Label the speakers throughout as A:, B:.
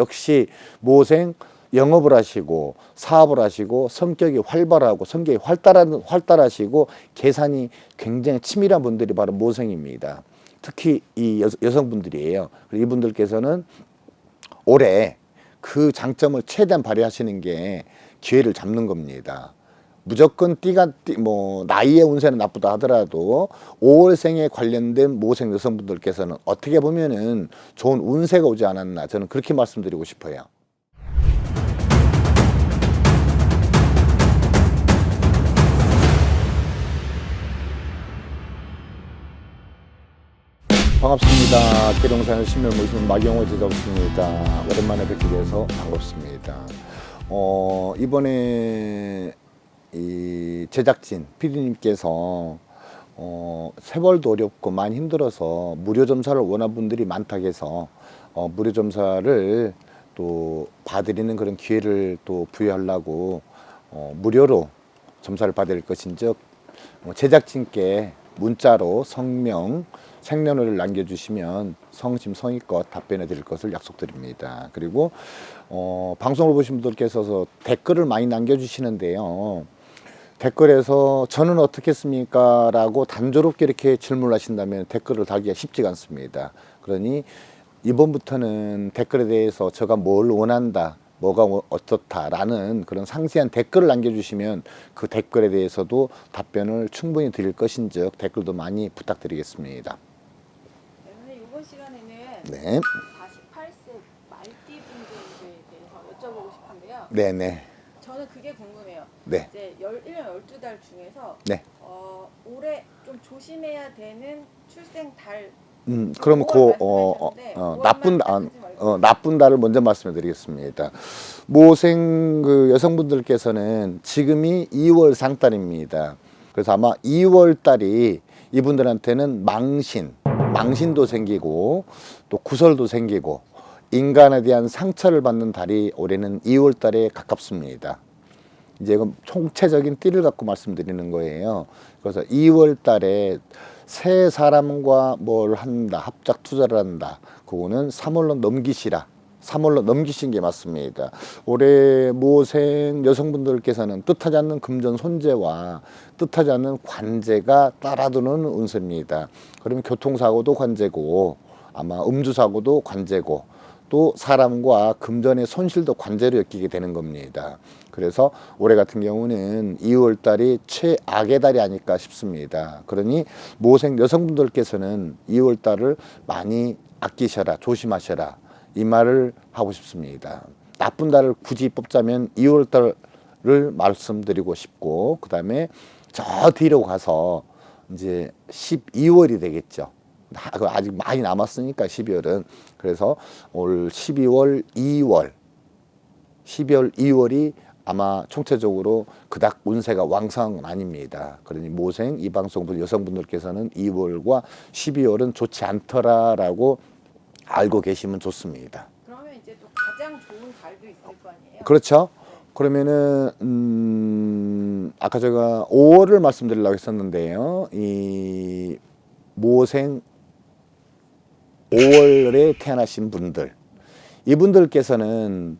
A: 역시 모생 영업을 하시고 사업을 하시고 성격이 활발하고 성격이 활달하시고 계산이 굉장히 치밀한 분들이 바로 모생입니다. 특히 이 여성분들이에요. 이분들께서는 올해 그 장점을 최대한 발휘하시는 게 기회를 잡는 겁니다. 무조건 나이의 운세는 나쁘다 하더라도 5월생에 관련된 모생 여성분들께서는 어떻게 보면은 좋은 운세가 오지 않았나, 저는 그렇게 말씀드리고 싶어요. 반갑습니다. 계룡산의 신명 모시는 마경호 제작입니다. 오랜만에 뵙게 돼서 반갑습니다. 이번에 이 제작진 PD님께서 세월도 어렵고 많이 힘들어서 무료 점사를 원하는 분들이 많다고 해서 무료 점사를 또 봐드리는 그런 기회를 또 부여하려고 무료로 점사를 받을 것인즉 제작진께 문자로 성명, 생년월일을 남겨주시면 성심성의껏 답변해 드릴 것을 약속드립니다. 그리고 방송을 보신 분들께서 댓글을 많이 남겨주시는데요. 댓글에서 저는 어떻겠습니까? 라고 단조롭게 이렇게 질문을 하신다면 댓글을 달기가 쉽지가 않습니다. 그러니 이번부터는 댓글에 대해서 제가 뭘 원한다, 뭐가 어떻다라는 그런 상세한 댓글을 남겨주시면 그 댓글에 대해서도 답변을 충분히 드릴 것인즉 댓글도 많이 부탁드리겠습니다.
B: 네, 이번 시간에는
A: 네.
B: 48세 말띠 분들에 대해서 여쭤보고 싶은데요.
A: 네네.
B: 저는 그게 궁금해요.
A: 네.
B: 이제 1년 12달 중에서
A: 네.
B: 올해 좀 조심해야 되는 출생 달.
A: 그럼 나쁜 달을 먼저 말씀해 드리겠습니다. 모생 그 여성분들께서는 지금이 2월 상달입니다. 그래서 아마 2월 달이 이분들한테는 망신도 생기고 또 구설도 생기고 인간에 대한 상처를 받는 달이 올해는 2월 달에 가깝습니다. 이제 이건 총체적인 띠를 갖고 말씀드리는 거예요. 그래서 2월 달에 새 사람과 뭘 한다, 합작 투자를 한다, 그거는 3월로 넘기신 게 맞습니다. 올해 모생 여성분들께서는 뜻하지 않는 금전 손재와 뜻하지 않는 관제가 따라드는 운세입니다. 그러면 교통사고도 관제고 아마 음주사고도 관제고 또 사람과 금전의 손실도 관제로 엮이게 되는 겁니다. 그래서 올해 같은 경우는 2월 달이 최악의 달이 아닐까 싶습니다. 그러니 모생 여성분들께서는 2월 달을 많이 아끼셔라, 조심하셔라, 이 말을 하고 싶습니다. 나쁜 달을 굳이 뽑자면 2월 달을 말씀드리고 싶고, 그 다음에 저 뒤로 가서 이제 12월이 되겠죠. 아직 많이 남았으니까 12월은. 그래서 올 12월, 2월이 아마 총체적으로 그닥 운세가 왕성한 건 아닙니다. 그러니 모생 이 방송분 여성분들께서는 2월과 12월은 좋지 않더라라고 알고 계시면 좋습니다.
B: 그러면 이제 또 가장 좋은 달도 있을 거 아니에요?
A: 그렇죠. 그러면은 아까 제가 5월을 말씀드리려고 했었는데요. 이 모생 5월에 태어나신 분들, 이분들께서는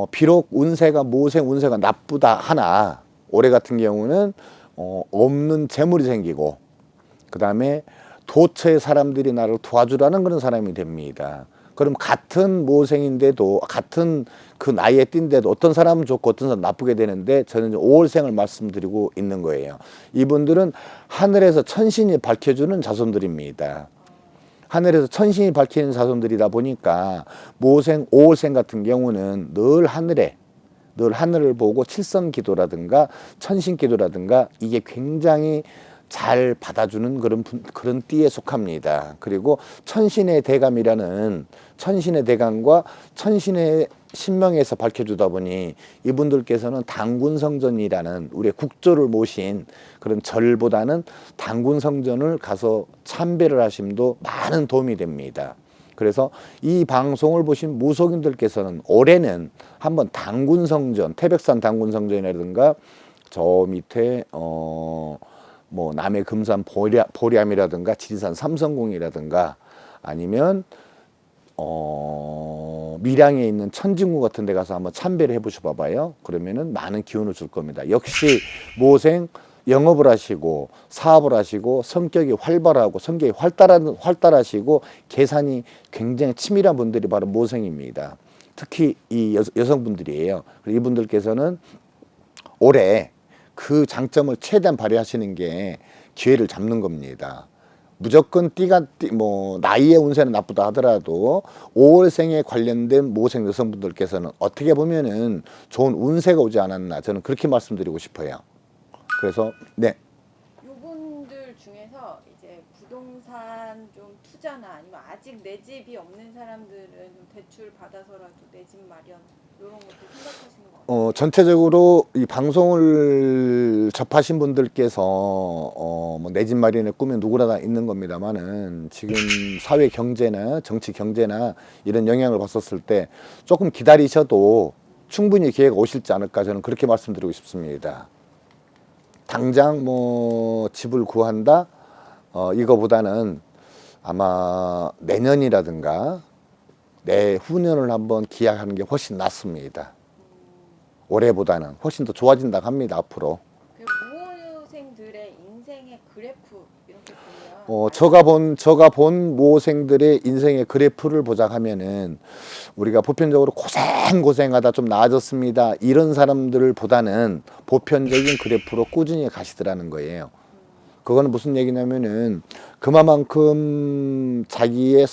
A: 비록 모생 운세가 나쁘다 하나 올해 같은 경우는 없는 재물이 생기고, 그 다음에 도처의 사람들이 나를 도와주라는 그런 사람이 됩니다. 그럼 같은 모생인데도, 같은 그 나이에 띈데도 어떤 사람은 좋고 어떤 사람은 나쁘게 되는데, 저는 5월생을 말씀드리고 있는 거예요. 이분들은 하늘에서 천신이 밝혀주는 자손들입니다. 하늘에서 천신이 밝히는 자손들이다 보니까 모생 5월생 같은 경우는 늘 하늘을 보고 칠성기도라든가 천신기도라든가 이게 굉장히 잘 받아주는 그런 띠에 속합니다. 그리고 천신의 대감과 천신의 신명에서 밝혀주다 보니 이분들께서는 당군성전이라는 우리의 국조를 모신 그런 절보다는 당군성전을 가서 참배를 하심도 많은 도움이 됩니다. 그래서 이 방송을 보신 무속인들께서는 올해는 한번 당군성전, 태백산 당군성전이라든가 저 밑에 뭐 남해 금산 보리암이라든가 지리산 삼성궁이라든가 아니면 밀양에 있는 천진구 같은 데 가서 한번 참배를 해보셔 봐봐요. 그러면은 많은 기운을 줄 겁니다. 역시 모생 영업을 하시고 사업을 하시고 성격이 활발하고 성격이 활달하시고 계산이 굉장히 치밀한 분들이 바로 모생입니다. 특히 이 여성분들이에요. 이분들께서는 올해 그 장점을 최대한 발휘하시는 게 기회를 잡는 겁니다. 무조건 나이의 운세는 나쁘다 하더라도 5월생에 관련된 모생 여성분들께서는 어떻게 보면은 좋은 운세가 오지 않았나, 저는 그렇게 말씀드리고 싶어요. 그래서 네.
B: 요분들 중에서 이제 부동산 좀 투자나 아니면 아직 내 집이 없는 사람들은 좀 대출 받아서라도 내 집 마련 이런 것도 생각하시는 것 같아요.
A: 전체적으로 이 방송을 접하신 분들께서 내 집 마련의 꿈이 누구나 다 있는 겁니다만은 지금 사회 경제나 정치 경제나 이런 영향을 봤었을 때 조금 기다리셔도 충분히 기회가 오실지 않을까, 저는 그렇게 말씀드리고 싶습니다. 당장 집을 구한다 이거보다는 아마 내년이라든가 내후년을 한번 기약하는 게 훨씬 낫습니다. 올해보다는 훨씬 더 좋아진다고 합니다, 앞으로.
B: 그 무호생들의 인생의 그래프 이렇게 보면
A: 제가 본 모생들의 인생의 그래프를 보자하면은 우리가 보편적으로 고생하다 좀 나아졌습니다, 이런 사람들을 보다는 보편적인 그래프로 꾸준히 가시더라는 거예요. 그거는 무슨 얘기냐면은 그만큼 자기의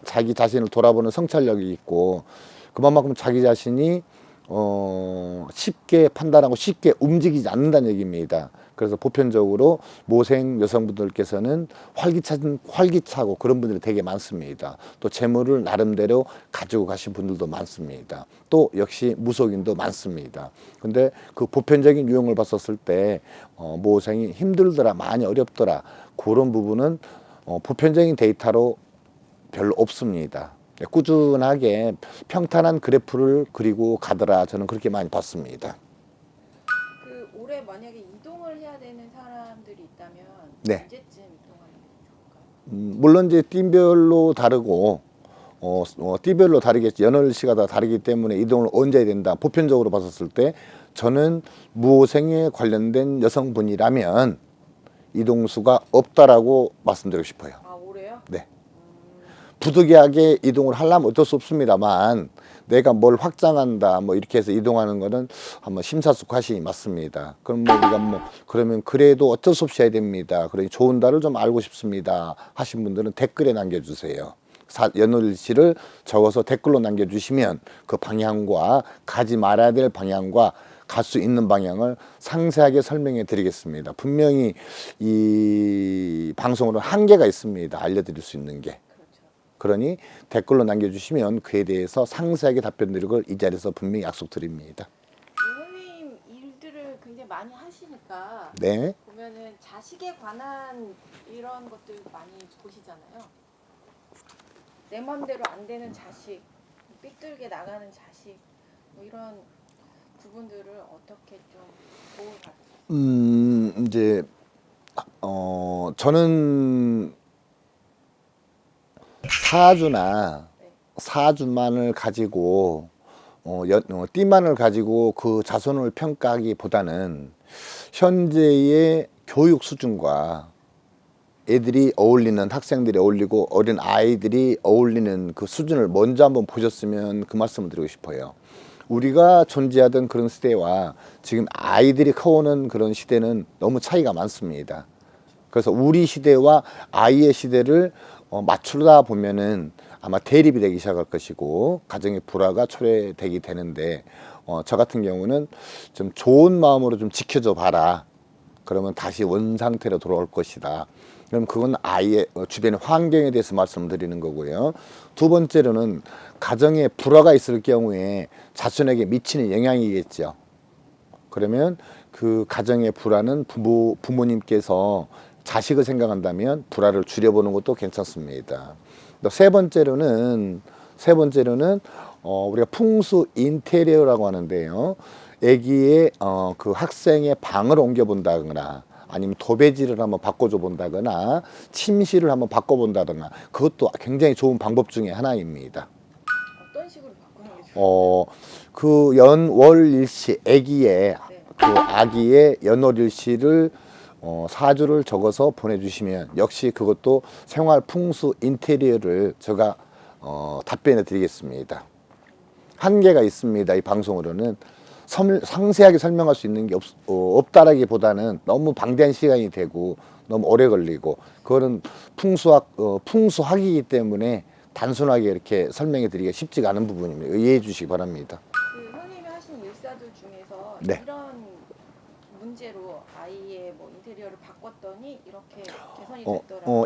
A: 자기 자신을 돌아보는 성찰력이 있고, 그만큼 자기 자신이 쉽게 판단하고 쉽게 움직이지 않는다는 얘기입니다. 그래서 보편적으로 모생 여성분들께서는 활기차고 그런 분들이 되게 많습니다. 또 재물을 나름대로 가지고 가신 분들도 많습니다. 또 역시 무속인도 많습니다. 근데 그 보편적인 유형을 봤었을 때 모생이 힘들더라, 많이 어렵더라, 그런 부분은 보편적인 데이터로 별로 없습니다. 꾸준하게 평탄한 그래프를 그리고 가더라, 저는 그렇게 많이 봤습니다.
B: 그 올해 만약에 이동을 해야 되는 사람들이 있다면
A: 네.
B: 언제쯤 이동하는 게 좋을까요?
A: 물론 이제 띠별로 다르고 띠별로 다르겠지. 연월시가 다 다르기 때문에 이동을 언제 해야 된다, 보편적으로 봤었을 때 저는 무호생에 관련된 여성분이라면 이동수가 없다라고 말씀드리고 싶어요.
B: 아, 올해요?
A: 네. 부득이하게 이동을 하려면 어쩔 수 없습니다만, 내가 뭘 확장한다 이렇게 해서 이동하는 거는 한번 심사숙고하시기 맞습니다. 그럼 우리가 그러면 그래도 어쩔 수 없이 해야 됩니다, 그러니 좋은 달을 좀 알고 싶습니다 하신 분들은 댓글에 남겨주세요. 연월일치를 적어서 댓글로 남겨주시면 그 방향과 가지 말아야 될 방향과 갈 수 있는 방향을 상세하게 설명해 드리겠습니다. 분명히 이 방송으로 한계가 있습니다, 알려드릴 수 있는 게.
B: 그렇죠.
A: 그러니 댓글로 남겨주시면 그에 대해서 상세하게 답변 드릴 걸 이 자리에서 분명히 약속드립니다.
B: 선생님 일들을 굉장히 많이 하시니까
A: 네.
B: 보면은 자식에 관한 이런 것들 많이 보시잖아요. 내 맘대로 안 되는 자식, 삐뚤게 나가는 자식, 이런 부분들을 어떻게 좀 도움을 받으세요?
A: 이제 저는
B: 네.
A: 사주만을 가지고 띠만을 가지고 그 자손을 평가하기보다는 현재의 교육 수준과 애들이 어울리는, 학생들이 어울리고 어린 아이들이 어울리는 그 수준을 먼저 한번 보셨으면 그 말씀을 드리고 싶어요. 우리가 존재하던 그런 시대와 지금 아이들이 커오는 그런 시대는 너무 차이가 많습니다. 그래서 우리 시대와 아이의 시대를 맞추다 보면은 아마 대립이 되기 시작할 것이고 가정의 불화가 초래되게 되는데, 저 같은 경우는 좀 좋은 마음으로 좀 지켜줘 봐라, 그러면 다시 원상태로 돌아올 것이다. 그럼 그건 아이의 주변의 환경에 대해서 말씀드리는 거고요. 두 번째로는 가정에 불화가 있을 경우에 자손에게 미치는 영향이겠죠. 그러면 그 가정의 불화는 부모님께서 자식을 생각한다면 불화를 줄여보는 것도 괜찮습니다. 세 번째로는 우리가 풍수 인테리어라고 하는데요. 아기의 그 학생의 방을 옮겨본다거나 아니면 도배지를 한번 바꿔줘 본다거나 침실을 한번 바꿔본다거나 그것도 굉장히 좋은 방법 중에 하나입니다.
B: 어떤 식으로 바꾸는 게 좋을까요?
A: 그 연월일시 아기의
B: 네.
A: 그 아기의 연월일시를 사주를 적어서 보내주시면 역시 그것도 생활 풍수 인테리어를 제가 답변해 드리겠습니다. 한계가 있습니다. 이 방송으로는 상세하게 설명할 수 있는 게 없다라기보다는 너무 방대한 시간이 되고 너무 오래 걸리고 그거는 풍수학이기 때문에 단순하게 이렇게 설명해 드리기가 쉽지가 않은 부분입니다. 이해해 주시기 바랍니다.
B: 그 형님이 하신 일사들 중에서
A: 네.
B: 이런 문제로 아이의 뭐 인테리어를 바꿨더니 이렇게 개선이
A: 어,
B: 됐더라.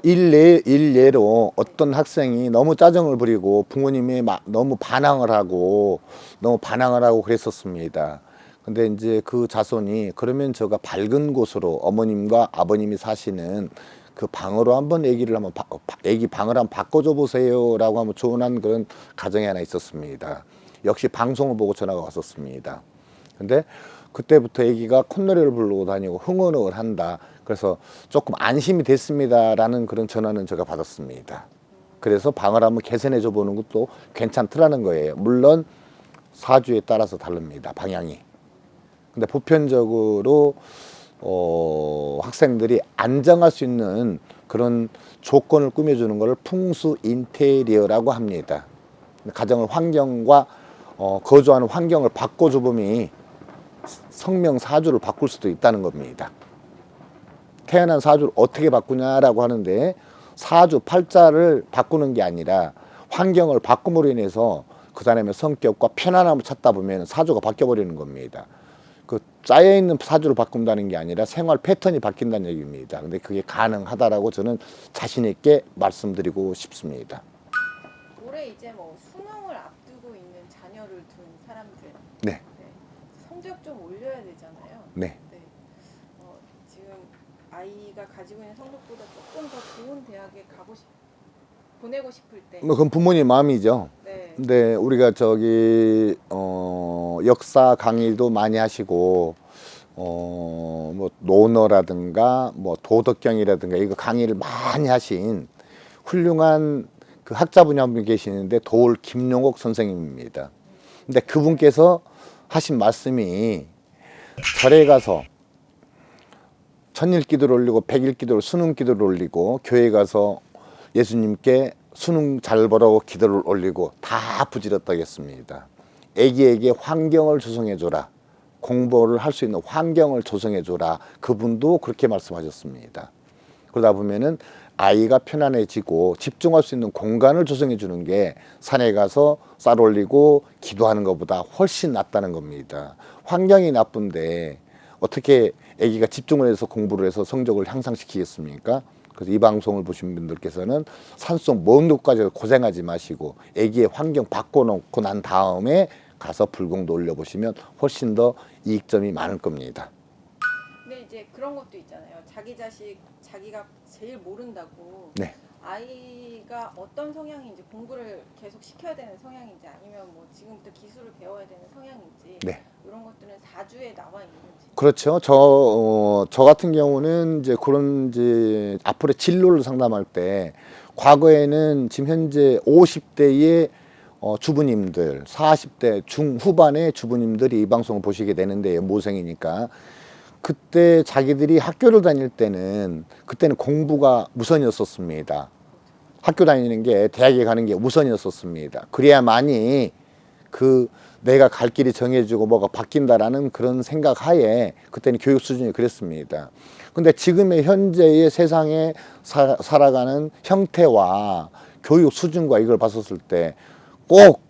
A: 일례로 어떤 학생이 너무 짜증을 부리고 부모님이 너무 반항을 하고 그랬었습니다. 근데 이제 그 자손이 그러면 제가 밝은 곳으로 어머님과 아버님이 사시는 그 방으로 한번 애기 방을 한번 바꿔줘 보세요라고 한번 조언한 그런 가정이 하나 있었습니다. 역시 방송을 보고 전화가 왔었습니다. 근데 그때부터 애기가 콧노래를 부르고 다니고 흥얼흥얼 한다. 그래서 조금 안심이 됐습니다라는 그런 전화는 제가 받았습니다. 그래서 방을 한번 개선해 줘 보는 것도 괜찮더라는 거예요. 물론 사주에 따라서 다릅니다. 방향이. 근데 보편적으로 학생들이 안정할 수 있는 그런 조건을 꾸며주는 것을 풍수 인테리어라고 합니다. 가정을 환경과 거주하는 환경을 바꿔줘 보니 성명 사주를 바꿀 수도 있다는 겁니다. 태어난 사주를 어떻게 바꾸냐라고 하는데 사주 팔자를 바꾸는 게 아니라 환경을 바꿈으로 인해서 그 사람의 성격과 편안함을 찾다 보면 사주가 바뀌어 버리는 겁니다. 그 짜여 있는 사주를 바꾼다는 게 아니라 생활 패턴이 바뀐다는 얘기입니다. 근데 그게 가능하다라고 저는 자신 있게 말씀드리고 싶습니다.
B: 올해 이제 뭐 수능을 앞두고 있는 자녀를 둔 사람들
A: 네,
B: 네. 성적 좀 올려야 되잖아요.
A: 네.
B: 네. 지금 아이가 가지고 있는 성적보다 조금 더 좋은 대학에 보내고 싶을 때.
A: 뭐 그건 부모님 마음이죠.
B: 네.
A: 근데 우리가 역사 강의도 많이 하시고 뭐 논어라든가 뭐 도덕경이라든가 이거 강의를 많이 하신 훌륭한 그 학자분이 한 분 계시는데 도올 김용옥 선생님입니다. 근데 그분께서 하신 말씀이 절에 가서 천일 기도를 올리고 백일 기도를 수능 기도를 올리고 교회 가서 예수님께 수능 잘 보라고 기도를 올리고 다 부질렀다고 했습니다. 애기에게 환경을 조성해 줘라. 공부를 할 수 있는 환경을 조성해 줘라. 그분도 그렇게 말씀하셨습니다. 그러다 보면은 아이가 편안해지고 집중할 수 있는 공간을 조성해 주는 게 산에 가서 쌀 올리고 기도하는 것보다 훨씬 낫다는 겁니다. 환경이 나쁜데 어떻게 아기가 집중을 해서 공부를 해서 성적을 향상시키겠습니까? 그래서 이 방송을 보신 분들께서는 산속 먼 곳까지 고생하지 마시고 아기의 환경 바꿔놓고 난 다음에 가서 불공도 올려보시면 훨씬 더 이익점이 많을 겁니다.
B: 근데 이제 그런 것도 있잖아요. 자기 자식 자기가 제일 모른다고
A: 네.
B: 아이가 어떤 성향인지 공부를 계속 시켜야 되는 성향인지 아니면 뭐 지금부터 기술을 배워야 되는 성향인지
A: 네.
B: 이런 것들은 사주에 나와 있는지.
A: 그렇죠. 저 같은 경우는 이제 그런 이제 앞으로 진로를 상담할 때 과거에는 지금 현재 50대의 주부님들, 40대 중후반의 주부님들이 이 방송을 보시게 되는데요. 모생이니까. 그때 자기들이 학교를 다닐 때는 그때는 공부가 우선이었었습니다. 학교 다니는 게 대학에 가는 게 우선이었었습니다. 그래야만이 그 내가 갈 길이 정해지고 뭐가 바뀐다라는 그런 생각 하에 그때는 교육 수준이 그랬습니다. 근데 지금의 현재의 세상에 살아가는 형태와 교육 수준과 이걸 봤었을 때 꼭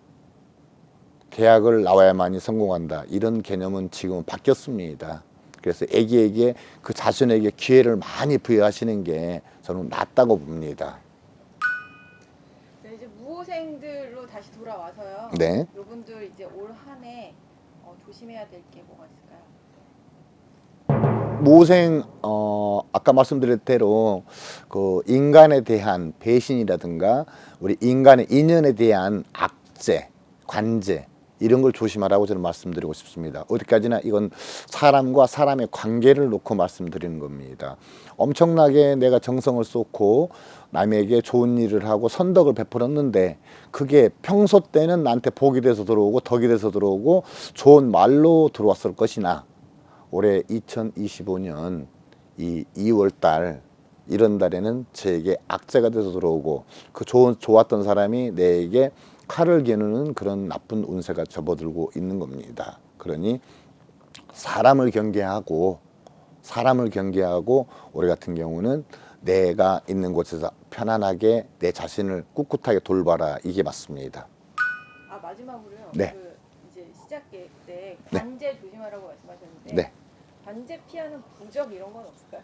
A: 대학을 나와야만이 성공한다. 이런 개념은 지금은 바뀌었습니다. 그래서 애기에게 그 자신에게 기회를 많이 부여하시는 게 저는 낫다고 봅니다.
B: 네, 이제 무호생들로 다시 돌아와서요.
A: 네.
B: 요분들 이제 올 한 해 조심해야 될 게 뭐가 있을까요?
A: 모생 아까 말씀드린 대로 그 인간에 대한 배신이라든가 우리 인간의 인연에 대한 악재, 관제 이런 걸 조심하라고 저는 말씀드리고 싶습니다. 어디까지나 이건 사람과 사람의 관계를 놓고 말씀드리는 겁니다. 엄청나게 내가 정성을 쏟고 남에게 좋은 일을 하고 선덕을 베풀었는데 그게 평소 때는 나한테 복이 돼서 들어오고 덕이 돼서 들어오고 좋은 말로 들어왔을 것이나 올해 2025년 이 2월 달 이런 달에는 저에게 악재가 돼서 들어오고 그 좋았던 사람이 내게 칼을 겨누는 그런 나쁜 운세가 접어들고 있는 겁니다. 그러니 사람을 경계하고 올해 같은 경우는 내가 있는 곳에서 편안하게 내 자신을 꿋꿋하게 돌봐라, 이게 맞습니다.
B: 아 마지막으로요.
A: 네.
B: 그 이제 시작계 때
A: 네.
B: 관제 조심하라고 말씀하셨는데
A: 네.
B: 관제 피하는 부적 이런 건 없을까요?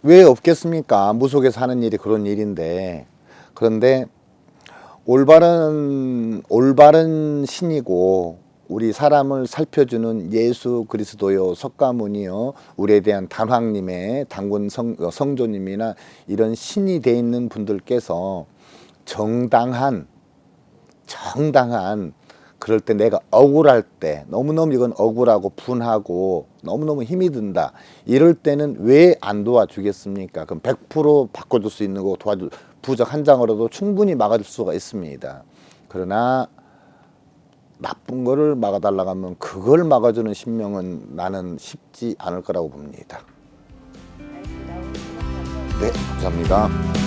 A: 왜 없겠습니까? 무속에서 하는 일이 그런 일인데. 그런데 올바른 신이고 우리 사람을 살펴주는 예수 그리스도요, 석가모니요, 우리에 대한 단황님의 당군 성조님이나 이런 신이 돼 있는 분들께서 정당한 그럴 때 내가 억울할 때 너무너무 이건 억울하고 분하고 너무너무 힘이 든다, 이럴 때는 왜 안 도와주겠습니까? 그럼 100% 바꿔줄 수 있는 거 도와줄 부적 한 장으로도 충분히 막아줄 수가 있습니다. 그러나 나쁜 거를 막아달라고 하면 그걸 막아주는 신명은 나는 쉽지 않을 거라고 봅니다.
B: 알겠습니다. 오늘 말씀 감사합니다.
A: 네, 감사합니다.